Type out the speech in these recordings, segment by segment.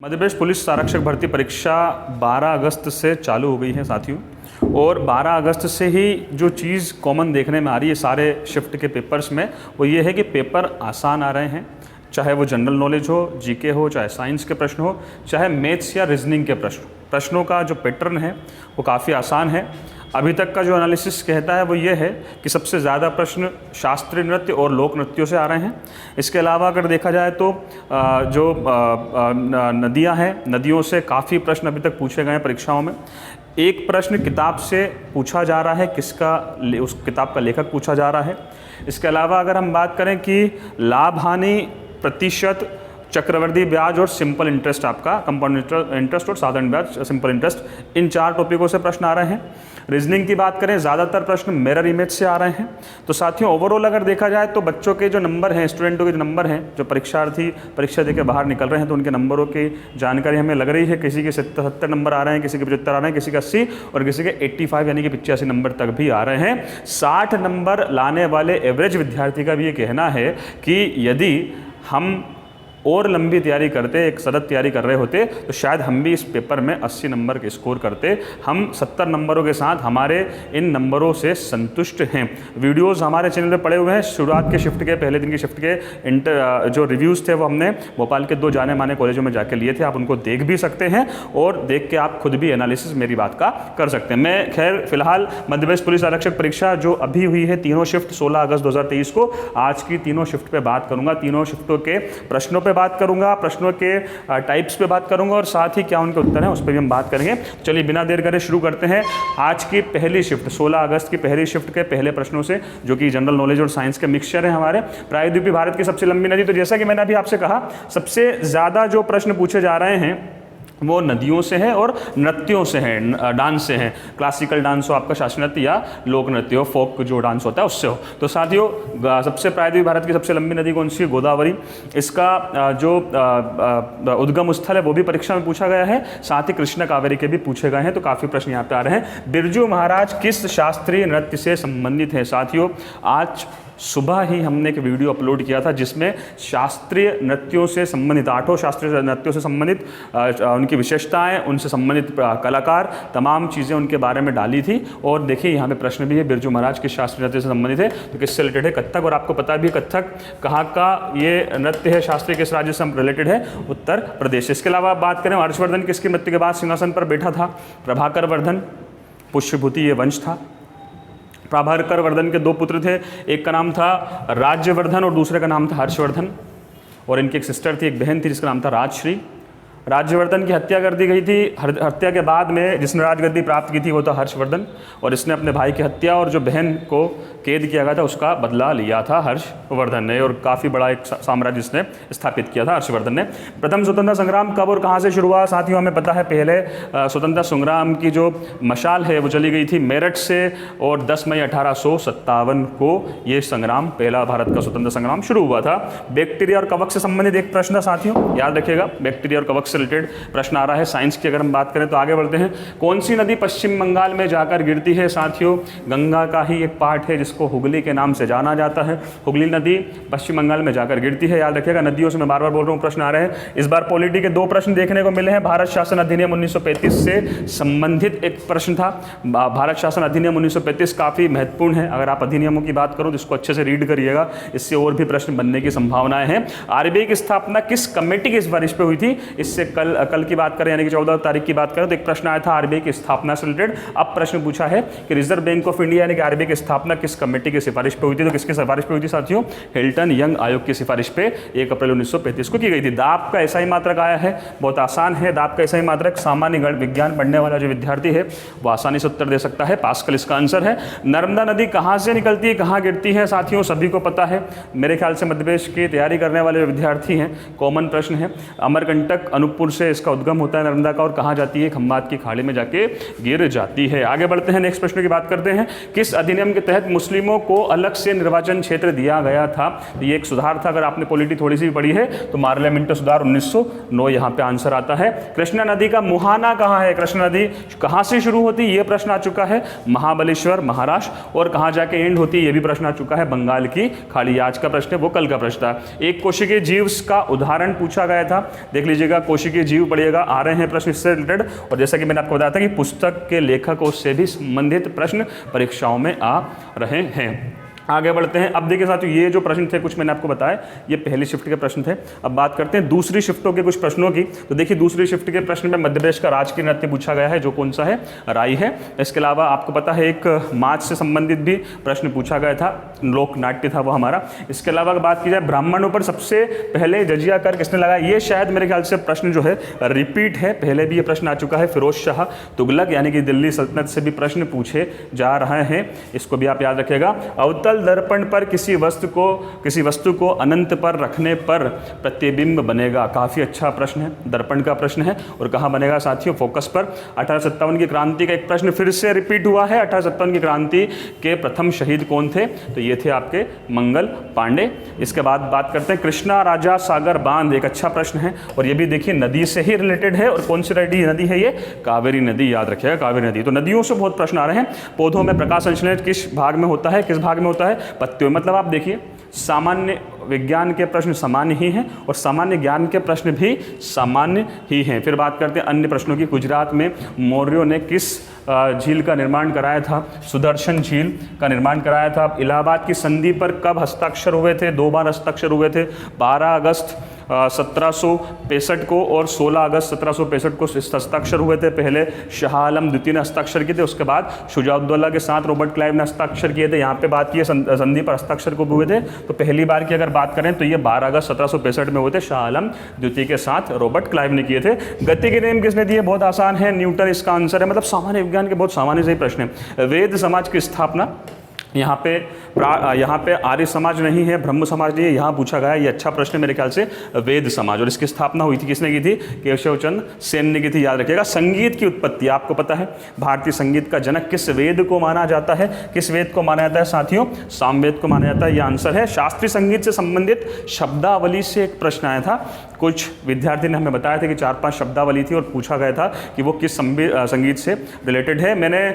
Madhya Pradesh police आरक्षक भर्ती परीक्षा 12 अगस्त से चालू हो गई है साथियों। और 12 अगस्त से ही जो चीज़ कॉमन देखने में आ रही है सारे शिफ्ट के पेपर्स में, वो ये है कि पेपर आसान आ रहे हैं। चाहे वो जनरल नॉलेज हो, जीके हो, चाहे साइंस के प्रश्न हो, चाहे मैथ्स या रीजनिंग के प्रश्नों का जो पैटर्न है वो काफ़ी आसान है। अभी तक का जो एनालिसिस कहता है वो ये है कि सबसे ज़्यादा प्रश्न शास्त्रीय नृत्य और लोक नृत्यों से आ रहे हैं। इसके अलावा अगर देखा जाए तो जो नदियां हैं, नदियों से काफ़ी प्रश्न अभी तक पूछे गए हैं परीक्षाओं में। एक प्रश्न किताब से पूछा जा रहा है, उस किताब का लेखक पूछा जा रहा है। इसके अलावा अगर हम बात करें कि लाभ हानि प्रतिशत, चक्रवर्ती ब्याज और सिंपल इंटरेस्ट, आपका कंपाउंड इंटरेस्ट और साधारण ब्याज सिंपल इंटरेस्ट, इन 4 टॉपिकों से प्रश्न आ रहे हैं। रीजनिंग की बात करें, ज़्यादातर प्रश्न मिरर इमेज से आ रहे हैं। तो साथियों ओवरऑल अगर देखा जाए तो बच्चों के जो नंबर हैं, स्टूडेंटों के जो नंबर हैं, जो परीक्षार्थी परीक्षा देकर बाहर निकल रहे हैं, तो उनके नंबरों की जानकारी हमें लग रही है। किसी के 70 नंबर आ रहे हैं, किसी के 75 आ रहे हैं, किसी के 80 और किसी के 85 यानी कि 85 नंबर तक भी आ रहे हैं। 60 नंबर लाने वाले एवरेज विद्यार्थी का भी ये कहना है कि यदि हम और लंबी तैयारी करते, एक सतत तैयारी कर रहे होते, तो शायद हम भी इस पेपर में 80 नंबर के स्कोर करते। हम 70 नंबरों के साथ हमारे इन नंबरों से संतुष्ट हैं। वीडियोस हमारे चैनल पे पड़े हुए हैं। शुरुआत के शिफ्ट के पहले दिन की शिफ्ट के जो रिव्यूज़ थे वो हमने भोपाल के 2 जाने माने कॉलेजों में जाके लिए थे। आप उनको देख भी सकते हैं और देख के आप खुद भी एनालिसिस मेरी बात का कर सकते हैं। मैं खैर फिलहाल मध्य प्रदेश पुलिस आरक्षक परीक्षा जो अभी हुई है, तीनों शिफ्ट 16 अगस्त 2023 को, आज की तीनों शिफ्ट पे बात करूंगा। तीनों शिफ्टों के प्रश्नों पे बात करूंगा, प्रश्नों के टाइप्स पे बात करूंगा और साथ ही क्या उनके उत्तर हैं उस पर भी हम बात करेंगे। चलिए बिना देर करे शुरू करते हैं आज की पहली शिफ्ट, 16 अगस्त की पहली शिफ्ट के पहले प्रश्नों से, जो कि जनरल नॉलेज और साइंस के मिक्सचर है हमारे। प्रायद्वीपीय भारत की सबसे लंबी नदी, तो जैसा कि मैंने अभी आपसे कहा, सबसे ज़्यादा जो प्रश्न पूछे जा रहे हैं वो नदियों से है और नृत्यों से है, डांस से है। क्लासिकल डांस हो, आपका शास्त्रीय नृत्य या लोक नृत्य हो, फोक जो डांस होता है उससे हो। तो साथियों सबसे प्रायद्वीपीय भारत की सबसे लंबी नदी कौन सी है? गोदावरी। इसका जो उद्गम स्थल है वो भी परीक्षा में पूछा गया है। साथ ही कृष्णा कावेरी के भी पूछे गए हैं। तो काफ़ी प्रश्न यहाँ पे आ रहे हैं। बिरजू महाराज किस शास्त्रीय नृत्य से संबंधित है? साथियों आज सुबह ही हमने एक वीडियो अपलोड किया था जिसमें शास्त्रीय नृत्यों से संबंधित 8 शास्त्रीय नृत्यों से संबंधित उनकी विशेषताएं, उनसे संबंधित कलाकार, तमाम चीज़ें उनके बारे में डाली थी। और देखिए यहाँ पे प्रश्न भी है, बिरजू महाराज किस शास्त्रीय नृत्य से संबंधित है? तो किससे रिलेटेड है? कथक। और आपको पता भी है कथक कहाँ का ये नृत्य है, शास्त्रीय किस राज्य से रिलेटेड है? उत्तर प्रदेश। इसके अलावा आप बात करें हर्षवर्धन किसकी मृत्यु के बाद सिंहासन पर बैठा था? प्रभाकर वर्धन। पुष्यभूति ये वंश था। प्रभाकर वर्धन के 2 पुत्र थे, एक का नाम था राज्यवर्धन और दूसरे का नाम था हर्षवर्धन। और इनकी एक सिस्टर थी, एक बहन थी जिसका नाम था राजश्री। राज्यवर्धन की हत्या कर दी गई थी। हत्या के बाद में जिसने राजगद्दी प्राप्त की थी वो था हर्षवर्धन, और इसने अपने भाई की हत्या और जो बहन को कैद किया गया था उसका बदला लिया था हर्षवर्धन ने। और काफ़ी बड़ा एक साम्राज्य इसने स्थापित किया था हर्षवर्धन ने। प्रथम स्वतंत्रता संग्राम कब और कहाँ से शुरू हुआ? साथियों हमें पता है पहले स्वतंत्रता संग्राम की जो मशाल है वो चली गई थी मेरठ से, और 10 मई 1857 को ये संग्राम, पहला भारत का स्वतंत्रता संग्राम शुरू हुआ था। बैक्टीरिया और कवक से संबंधित एक प्रश्न था साथियों, याद रखिएगा, बैक्टीरिया और कवक रिलेटेड प्रश्न आ रहा है। साइंस की अगर हम बात करें तो आगे बढ़ते हैं। कौन सी नदी पश्चिम बंगाल में जाकर गिरती है? साथियों गंगा का ही एक पार्ट है जिसको हुगली के नाम से जाना जाता है। हुगली नदी पश्चिम बंगाल में जाकर गिरती है, याद रखिएगा। नदियों से मैं बार बार बोल रहा हूँ प्रश्न आ रहे हैं। इस बार पॉलिटी के 2 प्रश्न देखने को मिले हैं। भारत शासन अधिनियम 1935 से संबंधित एक प्रश्न था। भारत शासन अधिनियम 1935 काफ़ी महत्वपूर्ण है। अगर आप अधिनियमों की बात करो तो इसको अच्छे से रीड करिएगा, इससे और भी प्रश्न बनने की संभावनाएं हैं। आरबीआई की स्थापना किस कमेटी की सिफारिश पे हुई थी? इससे कल की बात करें यानी कि 14 तारीख की बात करें तो एक प्रश्न आया था आरबीआई की स्थापना से रिलेटेड। अब प्रश्न पूछा है कि रिजर्व बैंक ऑफ इंडिया यानी कि आरबीआई की स्थापना किस कमेटी की सिफारिश पे हुई थी? तो किसकी सिफारिश पे हुई थी साथियों? हिल्टन यंग आयोग की सिफारिश पे 1 अप्रैल 1935 को की गई थी। दाब का ऐसा ही मात्रक आया है, बहुत आसान है। दाब का ऐसा ही मात्रक सामान्य गणित विज्ञान पढ़ने वाला जो विद्यार्थी है वो आसानी से उत्तर दे सकता है। पास्कल इसका आंसर है। नर्मदा नदी कहाँ से निकलती है, कहाँ गिरती है? साथियों सभी को पता है, मेरे ख्याल से मध्य प्रदेश की तैयारी करने वाले विद्यार्थी हैं, कॉमन प्रश्न है। अमरकंटक अनूपपुर से इसका उद्गम होता है नर्मदा का, और कहाँ जाती है? खंबात की खाड़ी में जाके गिर जाती है। आगे बढ़ते हैं, नेक्स्ट प्रश्न की बात करते हैं। किस अधिनियम के तहत मुस्लिमों को अलग से निर्वाचन क्षेत्र दिया गया था? ये एक सुधार था। अगर आपने पॉलिटी थोड़ी सी भी पढ़ी है तो मार्लियामेंटो सुधार 1909 यहाँ पे आंसर आता है। कृष्णा नदी का मुहाना कहाँ है? कृष्णा नदी कहाँ से शुरू होती है? ये प्रश्न आ चुका है, महाबलेश्वर महाराष्ट्र। और कहाँ जाके एंड होती है? ये भी प्रश्न आ चुका है, बंगाल की खाड़ी। आज का प्रश्न है वो कल का प्रश्न था। एक कोशिकीय जीव का उदाहरण पूछा गया था, देख लीजिएगा। कोशिकीय जीव पढ़िएगा, आ रहे हैं प्रश्न इससे रिलेटेड। और जैसा कि मैंने आपको बताया था कि पुस्तक के लेखकों से भी संबंधित प्रश्न परीक्षाओं में आ रहे हैं। आगे बढ़ते हैं। अब देखिए साथियों, ये जो प्रश्न थे कुछ मैंने आपको बताया, ये पहली शिफ्ट के प्रश्न थे। अब बात करते हैं दूसरी शिफ्टों के कुछ प्रश्नों की। तो देखिए दूसरी शिफ्ट के प्रश्न में मध्य प्रदेश का राजकीय नृत्य पूछा गया है, जो कौन सा है, राई है। इसके अलावा आपको पता है एक माछ से संबंधित भी प्रश्न पूछा गया था, लोक नाट्य था वो हमारा। इसके अलावा अगर बात की जाए ब्राह्मणों पर सबसे पहले जजिया कर किसने लगाया, ये शायद मेरे ख्याल से प्रश्न जो है रिपीट है, पहले भी ये प्रश्न आ चुका है। फिरोज शाह तुगलक यानी कि दिल्ली सल्तनत से भी प्रश्न पूछे जा रहे हैं, इसको भी आप याद रखिएगा। अवतल दर्पण पर किसी वस्तु को अनंत पर रखने पर प्रतिबिंब बनेगा, काफ़ी अच्छा प्रश्न है, दर्पण का प्रश्न है। और कहाँ बनेगा साथियों, फोकस पर। 1857 की क्रांति का एक प्रश्न फिर से रिपीट हुआ है। 1857 की क्रांति के प्रथम शहीद कौन थे, तो ये थे आपके मंगल पांडे। इसके बाद बात करते हैं कृष्णा राजा सागर बांध, एक अच्छा प्रश्न है और ये भी देखिए नदी से ही रिलेटेड है। और कौन सी नदी है ये, कावेरी नदी, याद रखिएगा कावेरी नदी। तो नदियों से बहुत प्रश्न आ रहे हैं। पौधों में प्रकाश संश्लेषण किस भाग में होता है, किस भाग में होता है, पत्तियों। मतलब आप देखिए सामान्य विज्ञान के प्रश्न सामान्य ही हैं और सामान्य ज्ञान के प्रश्न भी सामान्य ही हैं। फिर बात करते हैं अन्य प्रश्नों की। गुजरात में मौर्यों ने किस झील का निर्माण कराया था, सुदर्शन झील का निर्माण कराया था। इलाहाबाद की संधि पर कब हस्ताक्षर हुए थे, 2 बार हस्ताक्षर हुए थे, 12 अगस्त 1765 को और 16 अगस्त 1765 को हस्ताक्षर हुए थे। पहले शाह आलम द्वितीय ने हस्ताक्षर किए थे, उसके बाद शुजाउद्दौला के साथ रॉबर्ट क्लाइव ने हस्ताक्षर किए थे। यहाँ पे बात की संधि पर हस्ताक्षर को हुए थे, तो पहली बार की अगर बात करें तो ये 12 अगस्त 1765 में हुए थे, शाह आलम द्वितीय के साथ रॉबर्ट क्लाइव ने किए थे। गति के नियम किसने दिए, बहुत आसान है, न्यूटन इसका आंसर है। मतलब सामान्य विज्ञान के बहुत सामान्य से ही प्रश्न है। वेद समाज की स्थापना, यहाँ पे आर्य समाज नहीं है, ब्रह्म समाज नहीं है, यहाँ पूछा गया, ये अच्छा प्रश्न है मेरे ख्याल से, वेद समाज। और इसकी स्थापना हुई थी, किसने की थी, केशव चंद्र सेन ने की थी, याद रखिएगा। संगीत की उत्पत्ति आपको पता है, भारतीय संगीत का जनक किस वेद को माना जाता है, किस वेद को माना जाता है साथियों, सामवेद को माना जाता है, ये आंसर है। शास्त्रीय संगीत से संबंधित शब्दावली से एक प्रश्न आया था, कुछ विद्यार्थी ने हमें बताया था कि 4-5 शब्दावली थी और पूछा गया था कि वो किस संगीत से रिलेटेड है। मैंने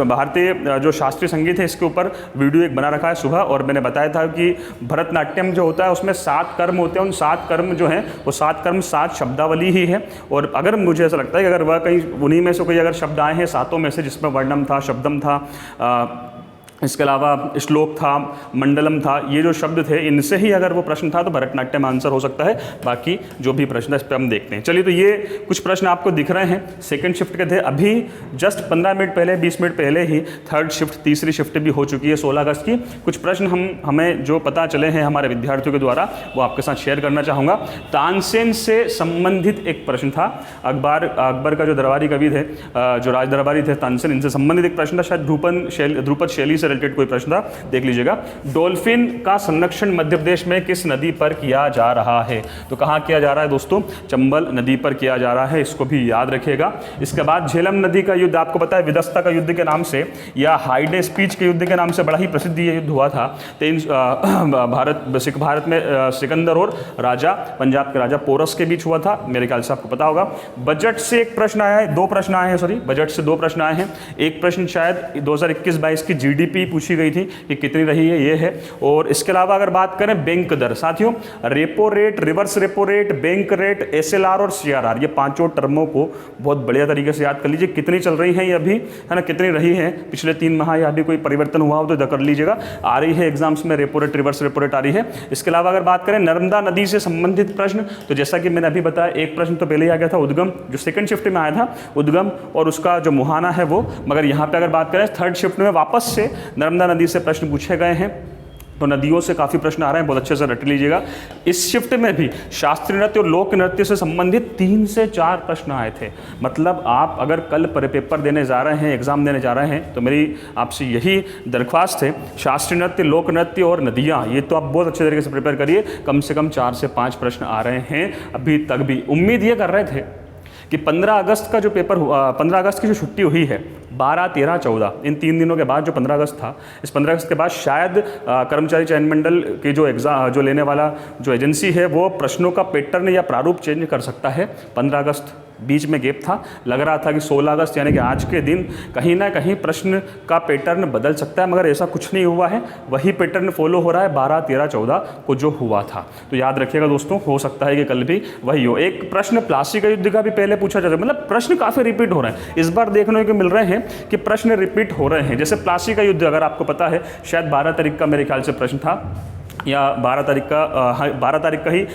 भारतीय जो शास्त्रीय संगीत है इसके ऊपर वीडियो एक बना रखा है सुबह, और मैंने बताया था कि भरतनाट्यम जो होता है उसमें 7 कर्म होते हैं, उन 7 कर्म जो हैं वो 7 कर्म 7 शब्दावली ही है। और अगर मुझे ऐसा लगता है कि अगर वह कहीं उन्हीं में से कोई अगर शब्द आए हैं 7 में से, जिसमें वर्णम था, शब्दम था, इसके अलावा श्लोक था, मंडलम था, ये जो शब्द थे इनसे ही अगर वो प्रश्न था तो भरतनाट्यम आंसर हो सकता है। बाकी जो भी प्रश्न है इस पर हम देखते हैं। चलिए, तो ये कुछ प्रश्न आपको दिख रहे हैं, सेकंड शिफ्ट के थे। अभी जस्ट 15 मिनट पहले, 20 मिनट पहले ही थर्ड शिफ्ट, तीसरी शिफ्ट भी हो चुकी है 16 अगस्त की। कुछ प्रश्न हमें जो पता चले हैं हमारे विद्यार्थियों के द्वारा, वो आपके साथ शेयर करना चाहूँगा। तानसेन से संबंधित एक प्रश्न था। अकबर का जो दरबारी कवि थे, जो राज दरबारी थे तानसेन, इनसे संबंधित एक प्रश्न था। शायद ध्रुपद शैली से रिलेटेड कोई प्रश्न था, देख लीजिएगा। डॉल्फिन का संरक्षण मध्य प्रदेश में किस नदी पर किया जा रहा है, तो कहाँ किया जा रहा है दोस्तों, चंबल नदी पर किया जा रहा है, इसको भी याद रखिएगा। इसके बाद झेलम नदी का युद्ध, आपको पता है विदस्ता का युद्ध के नाम से या हाइडे स्पीच के युद्ध के नाम से बड़ा ही प्रसिद्ध ये युद्ध हुआ था। सिख भारत में सिकंदर और राजा, पंजाब के राजा पोरस के बीच हुआ था, मेरे ख्याल से आपको पता होगा। बजट से एक प्रश्न आया है, 2 प्रश्न आए हैं, सॉरी, बजट से 2 प्रश्न आए हैं। एक प्रश्न शायद 2021-22 की जीडीपी पूछी गई थी कि कितनी रही है, ये है। और इसके अलावा अगर बात करें बैंक दर, साथियों repo rate, reverse repo rate, bank rate, SLR और सीआरआर, ये 5 टर्मों को बहुत बढ़िया तरीके से याद कर लीजिए। कितनी चल रही हैं ये अभी, है ना, कितनी रही है पिछले 3 माह, या अभी कोई परिवर्तन हुआ हो तो कर लीजिएगा। आ रही है एग्जाम्स में, repo rate, reverse repo rate आ रही है। इसके अलावा अगर बात करें नर्मदा नदी से संबंधित प्रश्न, तो जैसा कि मैंने अभी बताया, एक प्रश्न तो पहले ही आ गया था, उद्गम, जो सेकंड शिफ्ट में आया था, उद्गम और उसका जो मुहाना है वो। मगर यहाँ पे अगर बात करें थर्ड शिफ्ट में वापस से नर्मदा नदी से प्रश्न पूछे गए हैं, तो नदियों से काफ़ी प्रश्न आ रहे हैं, बहुत अच्छे से रट लीजिएगा। इस शिफ्ट में भी शास्त्रीय नृत्य और लोक नृत्य से संबंधित 3 से 4 प्रश्न आए थे। मतलब आप अगर कल पेपर देने जा रहे हैं, एग्जाम देने जा रहे हैं, तो मेरी आपसे यही दरख्वास्त है, शास्त्रीय नृत्य, लोक नृत्य और नदियाँ, ये तो आप बहुत अच्छे तरीके से प्रिपेयर करिए। कम से कम 4 से 5 प्रश्न आ रहे हैं अभी तक भी। उम्मीद ये कर रहे थे कि 15 अगस्त का जो पेपर हुआ, 15 अगस्त की जो छुट्टी हुई है, 12, 13, 14, इन 3 दिनों के बाद जो 15 अगस्त था, इस 15 अगस्त के बाद शायद कर्मचारी चयन मंडल की जो लेने वाला जो एजेंसी है वो प्रश्नों का पैटर्न या प्रारूप चेंज कर सकता है 15 अगस्त बीच में गैप था, लग रहा था कि 16 अगस्त यानी कि आज के दिन कहीं ना कहीं प्रश्न का पैटर्न बदल सकता है, मगर ऐसा कुछ नहीं हुआ है। वही पैटर्न फॉलो हो रहा है 12, 13, 14 को जो हुआ था। तो याद रखिएगा दोस्तों, हो सकता है कि कल भी वही हो। एक प्रश्न प्लासी का युद्ध का भी पहले पूछा जाता है, मतलब प्रश्न काफ़ी रिपीट हो रहे हैं इस बार, देखने को मिल रहे हैं कि प्रश्न रिपीट हो रहे हैं। जैसे प्लासी का युद्ध अगर आपको पता है, शायद 12 तारीख का मेरे ख्याल से प्रश्न था, या 12 तारीख का ही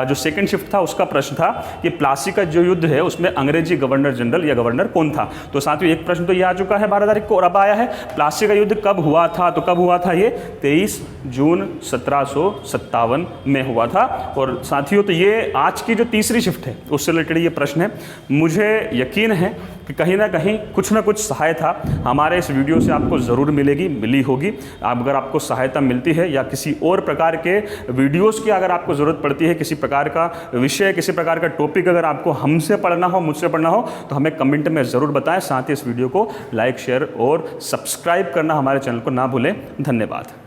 जो सेकंड शिफ्ट था उसका प्रश्न था कि प्लासी का जो युद्ध है उसमें अंग्रेजी गवर्नर जनरल या गवर्नर कौन था। तो साथियों एक प्रश्न तो ये आ चुका है 12 तारीख को, और अब आया है प्लासी का युद्ध कब हुआ था। तो कब हुआ था ये 23 जून 1757 में हुआ था। और साथियों तो ये आज की जो तीसरी शिफ्ट है उससे रिलेटेड ये प्रश्न है। मुझे यकीन है कि कहीं ना कहीं कुछ ना कुछ सहायता हमारे इस वीडियो से आपको ज़रूर मिली होगी। अगर आपको सहायता मिलती है या किसी और प्रकार के वीडियोस की अगर आपको ज़रूरत पड़ती है, किसी प्रकार का विषय, किसी प्रकार का टॉपिक अगर आपको हमसे पढ़ना हो, मुझसे पढ़ना हो, तो हमें कमेंट में ज़रूर बताएं। साथ ही इस वीडियो को लाइक, शेयर और सब्सक्राइब करना हमारे चैनल को ना भूलें। धन्यवाद।